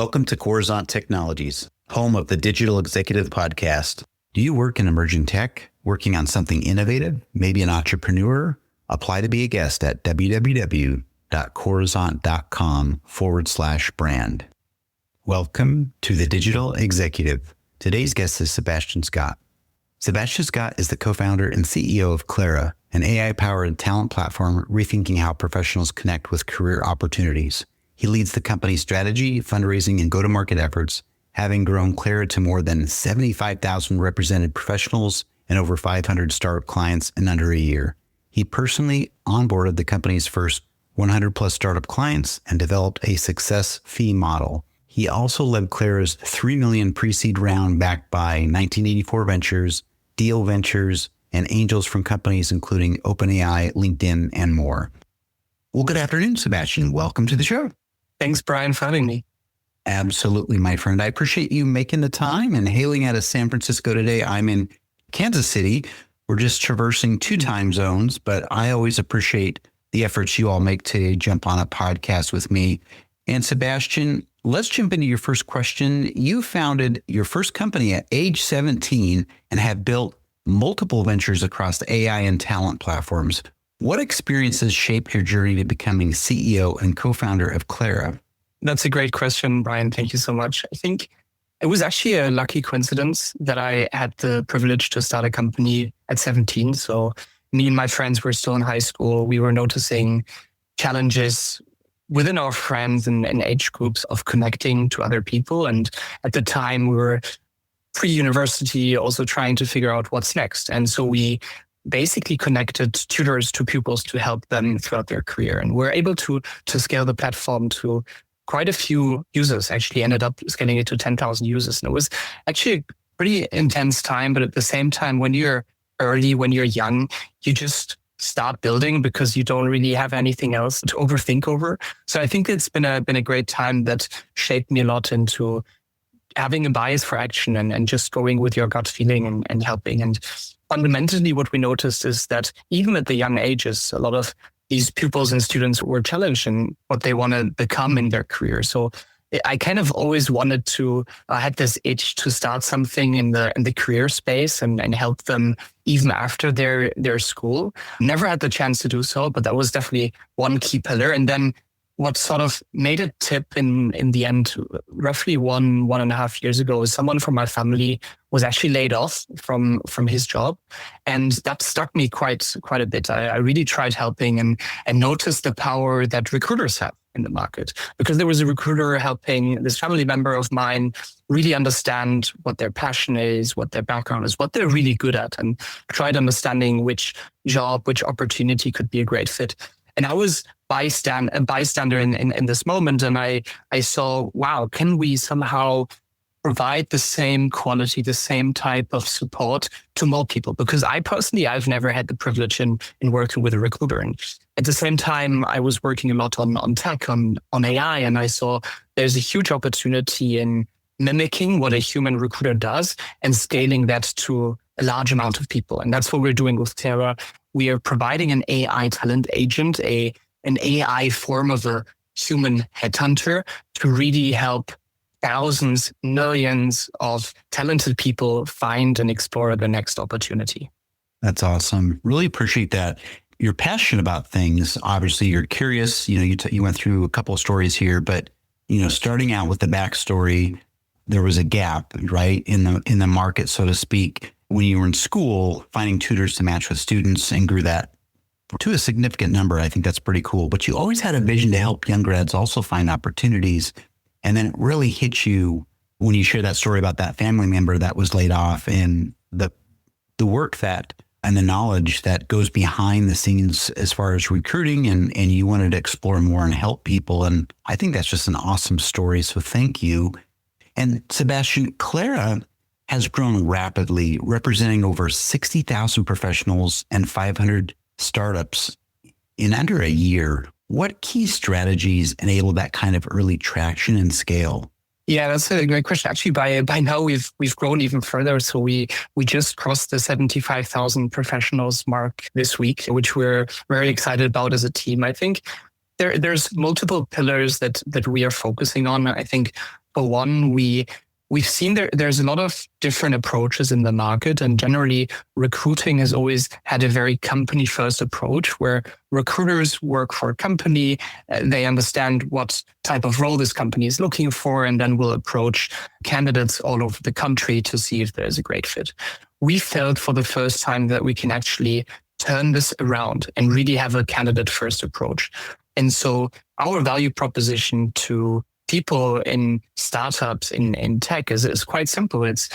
Welcome to Coruzant Technologies, home of the Digital Executive Podcast. Do you work in emerging tech, working on something innovative, maybe an entrepreneur? Apply to be a guest at www.coruzant.com/brand. Welcome to the Digital Executive. Today's guest is Sebastian Scott. Sebastian Scott is the co-founder and CEO of Clara, an AI-powered talent platform rethinking how professionals connect with career opportunities. He leads the company's strategy, fundraising, and go-to-market efforts, having grown Clara to more than 75,000 represented professionals and over 500 startup clients in under a year. He personally onboarded the company's first 100 plus startup clients and developed a success fee model. He also led Clara's $3 million pre-seed round backed by 1984 Ventures, Deal Ventures, and angels from companies including OpenAI, LinkedIn, and more. Well, good afternoon, Sebastian. Welcome to the show. Thanks, Brian, for having me. Absolutely, my friend. I appreciate you making the time and hailing out of San Francisco today. I'm in Kansas City. We're just traversing two time zones, but I always appreciate the efforts you all make to jump on a podcast with me. And Sebastian, let's jump into your first question. You founded your first company at age 17 and have built multiple ventures across the AI and talent platforms. What experiences shaped your journey to becoming CEO and co-founder of Clara? That's a great question, Brian. Thank you so much. I think it was actually a lucky coincidence that I had the privilege to start a company at 17. So me and my friends were still in high school. We were noticing challenges within our friends and age groups of connecting to other people. And at the time, we were pre-university, also trying to figure out what's next. And so we basically connected tutors to pupils to help them throughout their career. And we're able to scale the platform to quite a few users, actually ended up scaling it to 10,000 users. And it was actually a pretty intense time, but at the same time, when you're early, when you're young, you just start building because you don't really have anything else to overthink over. So I think it's been a great time that shaped me a lot into having a bias for action and just going with your gut feeling and helping. And fundamentally, what we noticed is that even at the young ages, a lot of these pupils and students were challenged in what they want to become in their career. So I kind of always wanted to, I had this itch to start something in the career space and help them even after their school. Never had the chance to do so, but that was definitely one key pillar. And then what sort of made it tip in the end, roughly one and a half years ago, is someone from my family was actually laid off from his job. And that struck me quite a bit. I really tried helping and noticed the power that recruiters have in the market, because there was a recruiter helping this family member of mine really understand what their passion is, what their background is, what they're really good at, and tried understanding which job, which opportunity could be a great fit. And I was a bystander in this moment. And I saw, wow, can we somehow provide the same quality, the same type of support to more people? Because I've never had the privilege in working with a recruiter. And at the same time, I was working a lot on tech, on AI, and I saw there's a huge opportunity in mimicking what a human recruiter does and scaling that to a large amount of people. And that's what we're doing with Clara. We are providing an AI talent agent, an AI form of a human headhunter to really help thousands, millions of talented people find and explore the next opportunity. That's awesome. Really appreciate that. You're passionate about things. Obviously, you're curious. You went through a couple of stories here, but starting out with the backstory, there was a gap, right, in the market, so to speak. When you were in school, finding tutors to match with students and grew that to a significant number. I think that's pretty cool. But you always had a vision to help young grads also find opportunities. And then it really hit you when you share that story about that family member that was laid off and the work that and the knowledge that goes behind the scenes as far as recruiting and you wanted to explore more and help people. And I think that's just an awesome story. So thank you. And Sebastian, Clara has grown rapidly, representing over 60,000 professionals and 500 startups in under a year. What key strategies enable that kind of early traction and scale? Yeah, that's a great question. Actually, by now we've grown even further. So we just crossed the 75,000 professionals mark this week, which we're very excited about as a team. I think there's multiple pillars that we are focusing on. I think For one, we've seen there's a lot of different approaches in the market, and generally recruiting has always had a very company first approach where recruiters work for a company, they understand what type of role this company is looking for, and then will approach candidates all over the country to see if there's a great fit. We felt for the first time that we can actually turn this around and really have a candidate first approach. And so our value proposition to people in startups in tech is quite simple. It's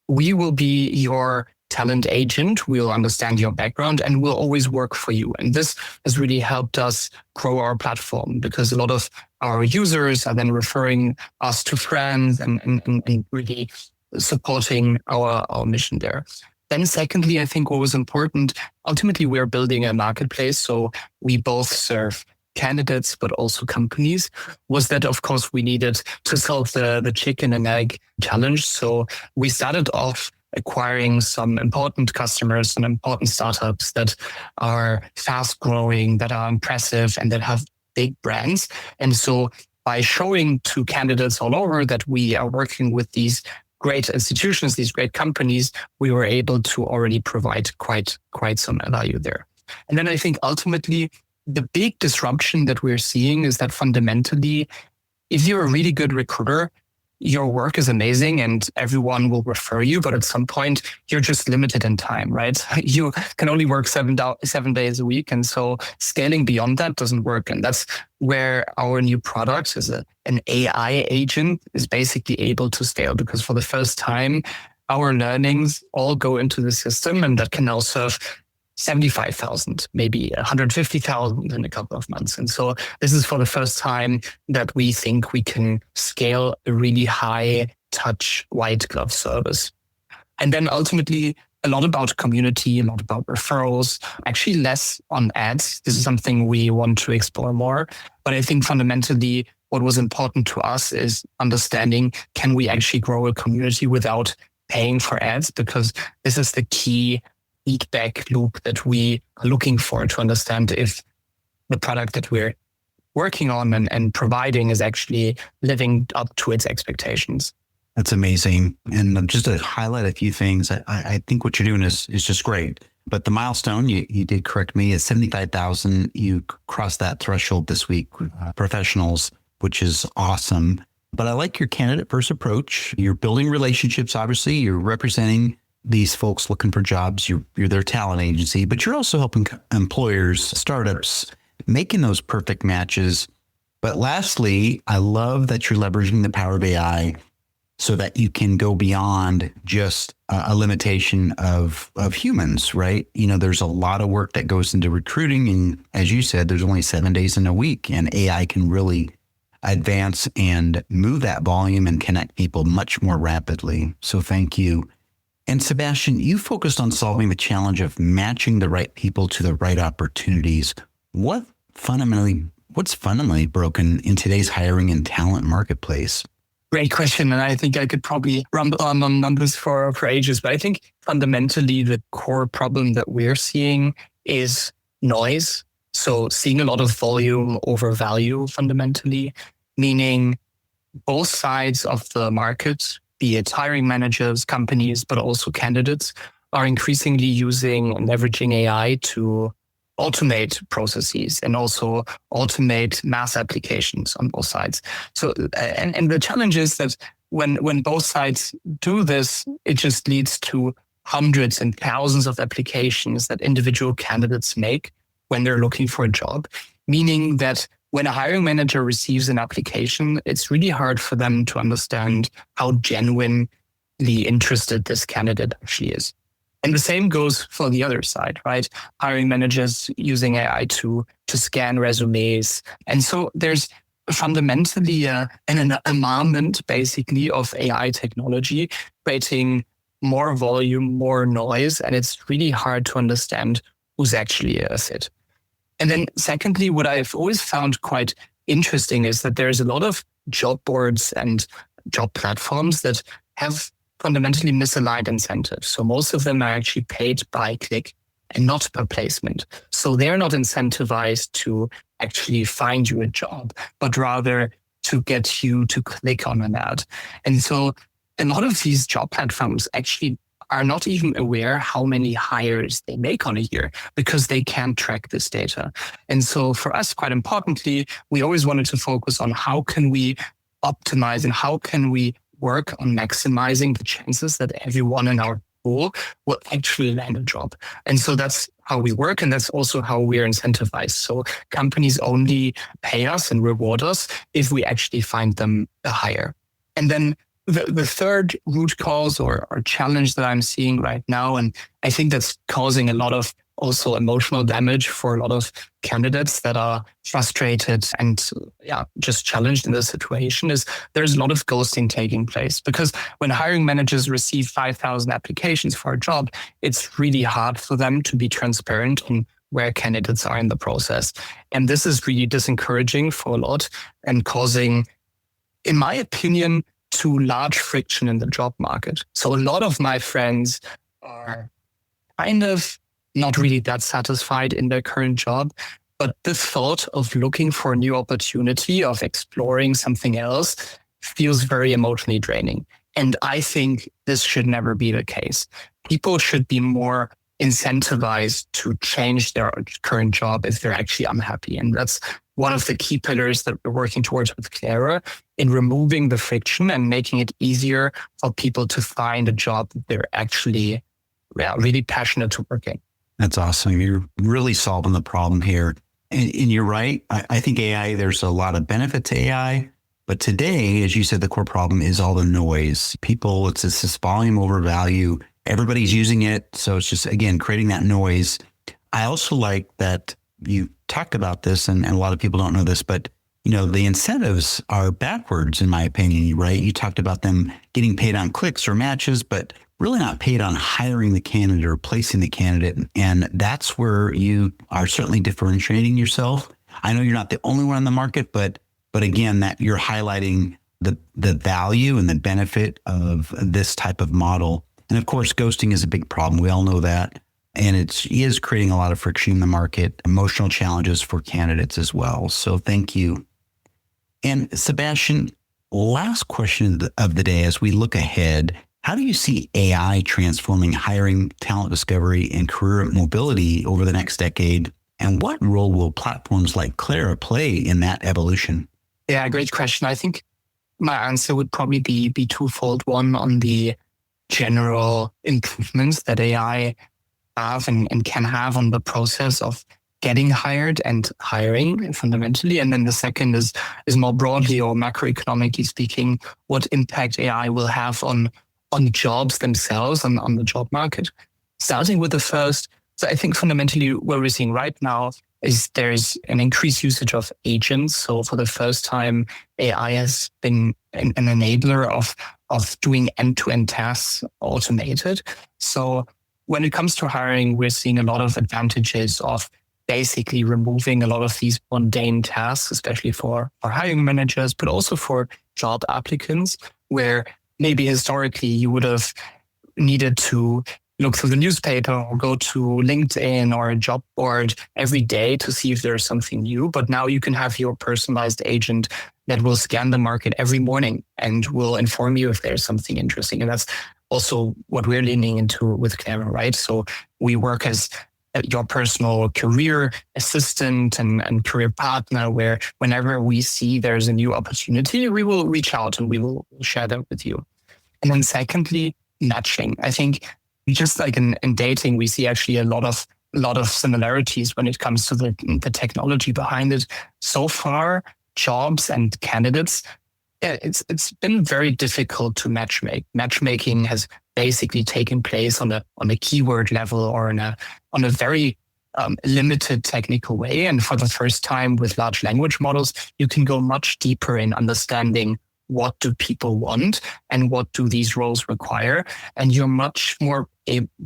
we will be your talent agent. We'll understand your background and we'll always work for you. And this has really helped us grow our platform because a lot of our users are then referring us to friends and really supporting our mission there. Then secondly, I think what was important, ultimately we're building a marketplace. So we both serve candidates, but also companies, was that, of course, we needed to solve the chicken and egg challenge. So we started off acquiring some important customers and important startups that are fast growing, that are impressive, and that have big brands. And so by showing to candidates all over that we are working with these great institutions, these great companies, we were able to already provide quite some value there. And then I think ultimately, the big disruption that we're seeing is that fundamentally, if you're a really good recruiter, your work is amazing and everyone will refer you. But at some point, you're just limited in time, right? You can only work 7 days a week. And so scaling beyond that doesn't work. And that's where our new product is an AI agent is basically able to scale, because for the first time, our learnings all go into the system, and that can now serve 75,000, maybe 150,000 in a couple of months. And so this is for the first time that we think we can scale a really high touch white glove service. And then ultimately a lot about community, a lot about referrals, actually less on ads. This is something we want to explore more. But I think fundamentally what was important to us is understanding, can we actually grow a community without paying for ads? Because this is the key feedback loop that we are looking for to understand if the product that we're working on and providing is actually living up to its expectations. That's amazing. And just to highlight a few things, I think what you're doing is just great. But the milestone, you did correct me, is 75,000. You crossed that threshold this week with professionals, which is awesome. But I like your candidate first approach. You're building relationships, obviously. You're representing these folks looking for jobs. You're their talent agency, but you're also helping employers, startups, making those perfect matches. But lastly, I love that you're leveraging the power of AI so that you can go beyond just a limitation of humans, right? You know, there's a lot of work that goes into recruiting. And as you said, there's only 7 days in a week, and AI can really advance and move that volume and connect people much more rapidly. So thank you. And Sebastian, you focused on solving the challenge of matching the right people to the right opportunities. What's fundamentally broken in today's hiring and talent marketplace? Great question. And I think I could probably rumble on numbers for ages, but I think fundamentally the core problem that we're seeing is noise. So seeing a lot of volume over value fundamentally, meaning both sides of the market, be it hiring managers, companies, but also candidates, are increasingly using and leveraging AI to automate processes and also automate mass applications on both sides. So, and the challenge is that when both sides do this, it just leads to hundreds and thousands of applications that individual candidates make when they're looking for a job, meaning that when a hiring manager receives an application, it's really hard for them to understand how genuinely interested this candidate actually is. And the same goes for the other side, right? Hiring managers using AI to scan resumes. And so there's fundamentally an environment basically of AI technology creating more volume, more noise, and it's really hard to understand who's actually a fit. And then secondly, what I've always found quite interesting is that there's a lot of job boards and job platforms that have fundamentally misaligned incentives. So most of them are actually paid by click and not per placement. So they're not incentivized to actually find you a job, but rather to get you to click on an ad. And so a lot of these job platforms actually are not even aware how many hires they make on a year because they can't track this data. And so for us, quite importantly, we always wanted to focus on how can we optimize and how can we work on maximizing the chances that everyone in our pool will actually land a job. And so that's how we work. And that's also how we're incentivized. So companies only pay us and reward us if we actually find them a hire. And then the third root cause or challenge that I'm seeing right now, and I think that's causing a lot of also emotional damage for a lot of candidates that are frustrated and just challenged in this situation, is there's a lot of ghosting taking place. Because when hiring managers receive 5,000 applications for a job, it's really hard for them to be transparent on where candidates are in the process. And this is really disencouraging for a lot and causing, in my opinion, too large friction in the job market. So a lot of my friends are kind of not really that satisfied in their current job, but the thought of looking for a new opportunity, of exploring something else, feels very emotionally draining. And I think this should never be the case. People should be more incentivized to change their current job if they're actually unhappy. And that's one of the key pillars that we're working towards with Clara, in removing the friction and making it easier for people to find a job that they're actually really passionate to work in. That's awesome. You're really solving the problem here. And you're right. I think AI, there's a lot of benefit to AI. But today, as you said, the core problem is all the noise. People, it's this volume over value. Everybody's using it. So it's just, again, creating that noise. I also like that you talked about this, and a lot of people don't know this, but the incentives are backwards, in my opinion, right? You talked about them getting paid on clicks or matches, but really not paid on hiring the candidate or placing the candidate. And that's where you are certainly differentiating yourself. I know you're not the only one on the market, but again, that you're highlighting the value and the benefit of this type of model. And of course, ghosting is a big problem. We all know that. And it is creating a lot of friction in the market, emotional challenges for candidates as well. So thank you. And Sebastian, last question of the day, as we look ahead, how do you see AI transforming hiring, talent discovery, and career mobility over the next decade? And what role will platforms like Clara play in that evolution? Yeah, great question. I think my answer would probably be twofold. One, on the general improvements that AI have and can have on the process of getting hired and hiring fundamentally. And then the second is more broadly or macroeconomically speaking, what impact AI will have on jobs themselves and on the job market. Starting with the first, so I think fundamentally what we're seeing right now is there's an increased usage of agents. So for the first time, AI has been an enabler of doing end-to-end tasks automated. So when it comes to hiring, we're seeing a lot of advantages of basically removing a lot of these mundane tasks, especially for hiring managers, but also for job applicants, where maybe historically you would have needed to look through the newspaper or go to LinkedIn or a job board every day to see if there's something new. But now you can have your personalized agent that will scan the market every morning and will inform you if there's something interesting. And that's also what we're leaning into with Clara, right? So we work as your personal career assistant and career partner, where whenever we see there's a new opportunity, we will reach out and we will share that with you. And then secondly, matching. I think just like in dating, we see actually a lot of similarities when it comes to the technology behind it. So far, jobs and candidates, it's been very difficult to matchmake. Matchmaking has basically taken place on a keyword level or on a very limited technical way. And for the first time with large language models, you can go much deeper in understanding what do people want and what do these roles require. And you're much more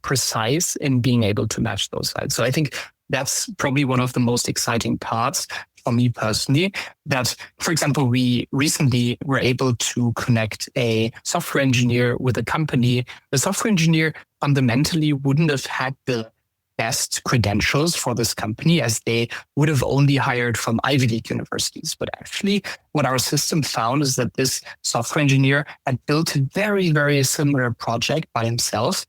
precise in being able to match those sides. So I think that's probably one of the most exciting parts for me personally, that, for example, we recently were able to connect a software engineer with a company. The software engineer fundamentally wouldn't have had the best credentials for this company, as they would have only hired from Ivy League universities. But actually, what our system found is that this software engineer had built a very, very similar project by himself.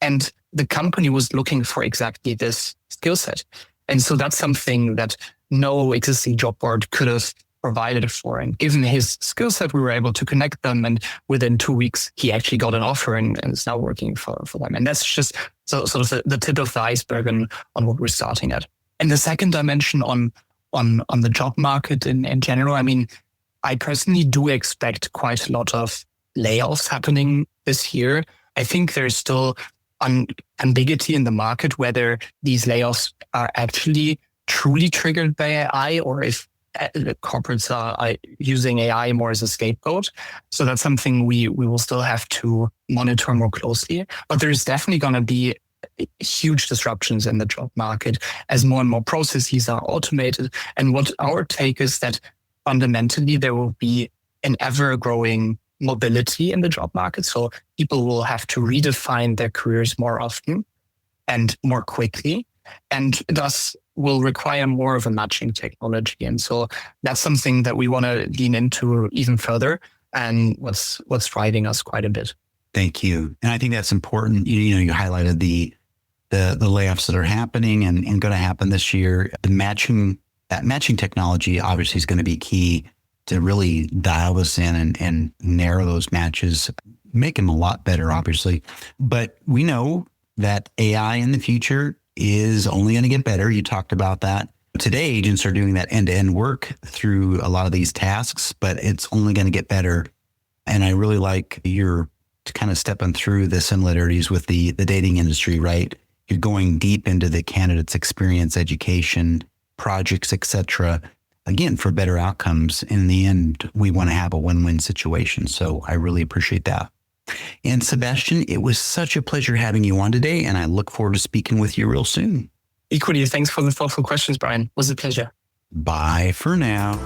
And the company was looking for exactly this skill set. And so that's something that no existing job board could have provided for. And given his skill set, we were able to connect them. And within 2 weeks, he actually got an offer and is now working for them. And that's just sort of the tip of the iceberg on what we're starting at. And the second dimension on the job market in general, I mean, I personally do expect quite a lot of layoffs happening this year. I think there's still ambiguity in the market whether these layoffs are actually truly triggered by AI or if corporates are using AI more as a scapegoat. So that's something we will still have to monitor more closely. But there's definitely going to be huge disruptions in the job market as more and more processes are automated. And what our take is that fundamentally there will be an ever-growing mobility in the job market. So people will have to redefine their careers more often and more quickly, and thus will require more of a matching technology. And so that's something that we want to lean into even further, and what's driving us quite a bit. Thank you. And I think that's important. You highlighted the layoffs that are happening and going to happen this year. That matching technology obviously is going to be key to really dial this in and narrow those matches, make them a lot better, obviously. But we know that AI in the future is only going to get better. You talked about that. Today, agents are doing that end-to-end work through a lot of these tasks, but it's only going to get better. And I really like your kind of stepping through the similarities with the dating industry, right? You're going deep into the candidate's experience, education, projects, etc. Again, for better outcomes. In the end, we want to have a win-win situation. So I really appreciate that. And Sebastian, it was such a pleasure having you on today, and I look forward to speaking with you real soon. Equally, thanks for the thoughtful questions, Brian. It was a pleasure. Bye for now.